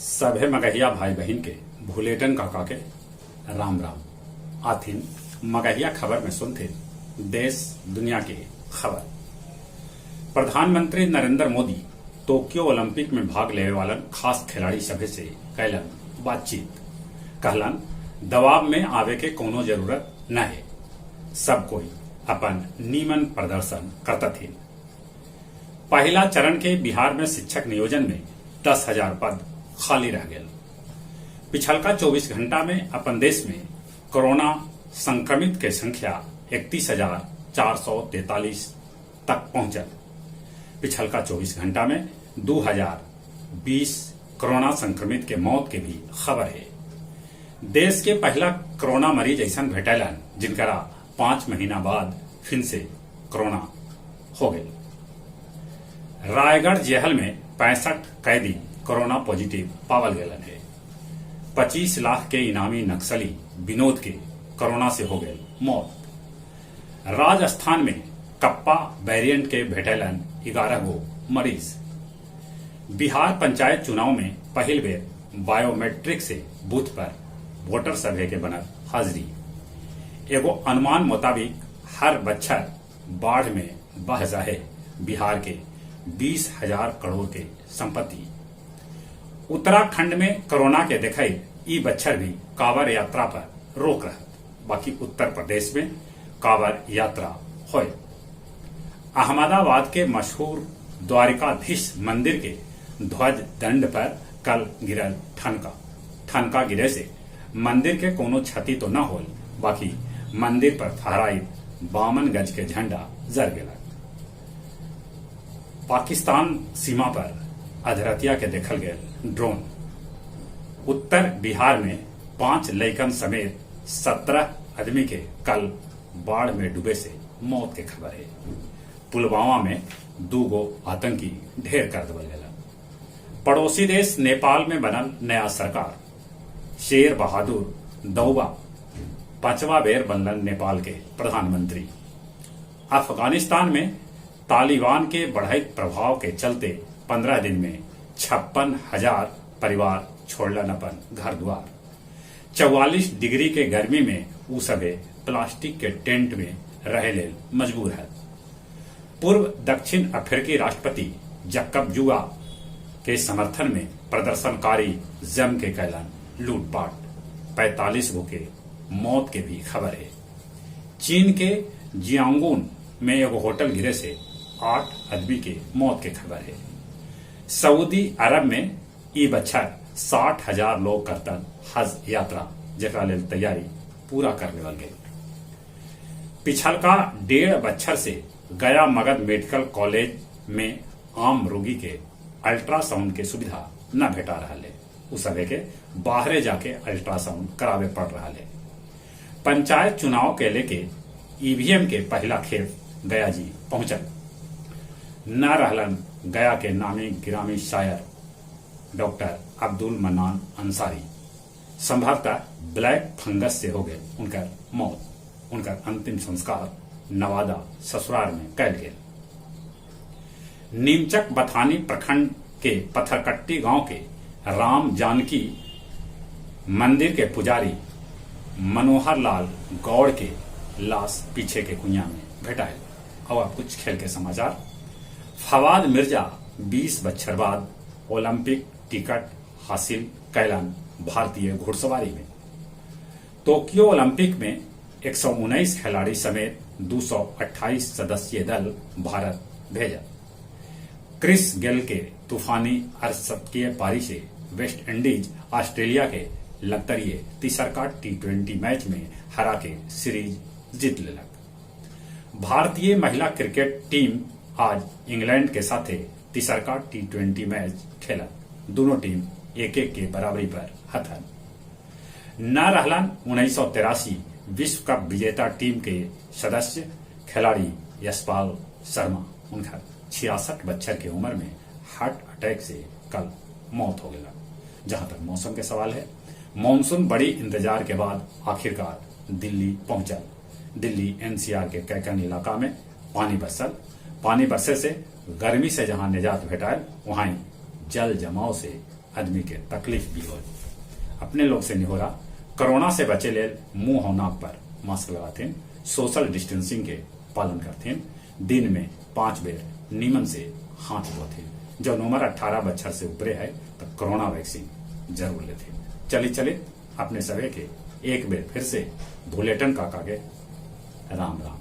सभे मगहिया भाई बहन के भूलेटन काका के राम राम। आथिन मगहिया खबर में सुनते देश दुनिया के खबर। प्रधानमंत्री नरेंद्र मोदी टोक्यो ओलंपिक में भाग लेने वालन खास खिलाड़ी सभे से कैलन बातचीत। कहलन दबाव में आवे के कोनो जरूरत न है, सब कोई अपन नीमन प्रदर्शन करता थे। पहला चरण के बिहार में शिक्षक नियोजन में 10,000 पद खाली रह गए। पिछलका 24 घंटा में अपन देश में कोरोना संक्रमित के संख्या 31,443 तक पहुंचल। पिछलका 24 घंटा में 2020 कोरोना संक्रमित के मौत के भी खबर है। देश के पहला कोरोना मरीज ऐसा भेटलन जिनकरा 5 महीना बाद फिर से कोरोना हो गए। रायगढ़ जेल में 65 कैदी कोरोना पॉजिटिव पावल गलन है। 25 लाख के इनामी नक्सली विनोद के कोरोना से हो गए मौत। राजस्थान में कप्पा वेरिएंट के भेटलन 11 गो मरीज। बिहार पंचायत चुनाव में पहल बेर बायोमेट्रिक से बूथ पर वोटर सभे के बनल हाजिरी। एगो अनुमान मुताबिक हर बच्चर बाढ़ में बह जाए बिहार के 20,000 करोड़ के संपत्ति। उत्तराखंड में कोरोना के देखे ई बच्चर भी कांवर यात्रा पर रोक रहा, बाकी उत्तर प्रदेश में कांवर यात्रा होए। अहमदाबाद के मशहूर द्वारिकाधीश मंदिर के ध्वज दंड पर कल गिरल ठनका गिरे से मंदिर के कोनो क्षति तो न होल, बाकी मंदिर पर फहराई 52 गज के झंडा जर गया। पाकिस्तान सीमा पर अधरतिया के देखल गए ड्रोन। उत्तर बिहार में 5 लैकन समेत 17 आदमी के कल बाढ़ में डूबे से मौत के खबर है। पुलवामा में 2 गो आतंकी ढेर कर देवल गया। पड़ोसी देश नेपाल में बनल नया सरकार। शेर बहादुर दौबा 5वां बेर बनलन नेपाल के प्रधानमंत्री। अफगानिस्तान में तालिबान के बढ़त प्रभाव के चलते 15 दिन में 56,000 परिवार छोड़लन अपन घर द्वार। 44 डिग्री के गर्मी में उ सभे प्लास्टिक के टेंट में रहे लेल मजबूर है। पूर्व दक्षिण अफ्रीकी राष्ट्रपति जैकब जुमा के समर्थन में प्रदर्शनकारी जम के कैलन लूटपाट। 45 गो के मौत के भी खबर है। चीन के जियांगुन में एगो होटल गिरे से 8 आदमी के मौत के खबर है। सऊदी अरब में ई बच्चर 60,000 लोग करतन हज यात्रा, जेकरा लेल तैयारी पूरा कर लेवल गई। पिछलका 1.5 बच्चर से गया मगध मेडिकल कॉलेज में आम रोगी के अल्ट्रासाउंड के सुविधा न भेटा रहा है। उस सभे के बाहरे जाके अल्ट्रासाउंड करावे पड़ रहा है। पंचायत चुनाव के लेके ईवीएम के पहला खेप गया जी पहुंचल। न रहलन गया के नामी गिरामी शायर डॉक्टर अब्दुल मन्नान अंसारी। संभवतः ब्लैक फंगस से हो गए उनकर मौत। उनकर अंतिम संस्कार नवादा ससुराल में कैल गए। नीमचक बथानी प्रखंड के पत्थरकट्टी गांव के राम जानकी मंदिर के पुजारी मनोहर लाल गौड़ के लाश पीछे के कुइया में भेटायल। और कुछ खेल के समाचार। फवाद मिर्जा 20 बच्चर बाद ओलंपिक टिकट हासिल कैलन भारतीय घुड़सवारी में। टोक्यो ओलंपिक में 119 खिलाड़ी समेत 228 सदस्यीय दल भारत भेजा। क्रिस गेल के तूफानी अर्धशतकीय पारी से वेस्ट इंडीज ऑस्ट्रेलिया के लतरिये तीसरका T20 मैच में हरा के सीरीज जीत लेलक। भारतीय महिला क्रिकेट टीम आज इंग्लैंड के साथे तीसरका T20 मैच खेला। दोनों टीम 1-1 के बराबरी पर हथन। न रहलन 1983 विश्व कप विजेता टीम के सदस्य खिलाड़ी यशपाल शर्मा। उनका 66 बच्चर की उम्र में हार्ट अटैक से कल मौत हो गया। जहां तक मौसम के सवाल है, मानसून बड़ी इंतजार के बाद आखिरकार दिल्ली पहुंचल। दिल्ली NCR के कैकन इलाका में पानी बरसल। पानी बरसे से गर्मी से जहां निजात भेटायल, वहां जल जमाव से आदमी के तकलीफ भी हो। अपने लोग से निहोरा कोरोना से बचे ले मुंह और नाक पर मास्क लगाते, सोशल डिस्टेंसिंग के पालन करते, दिन में 5 बेर नीमन से हाथ धोते। जब उम्र 18 बच्चर से ऊपरे है तो कोरोना वैक्सीन जरूर लेते। चलित अपने सभी के एक बेर फिर से भूलेटन काका के राम राम।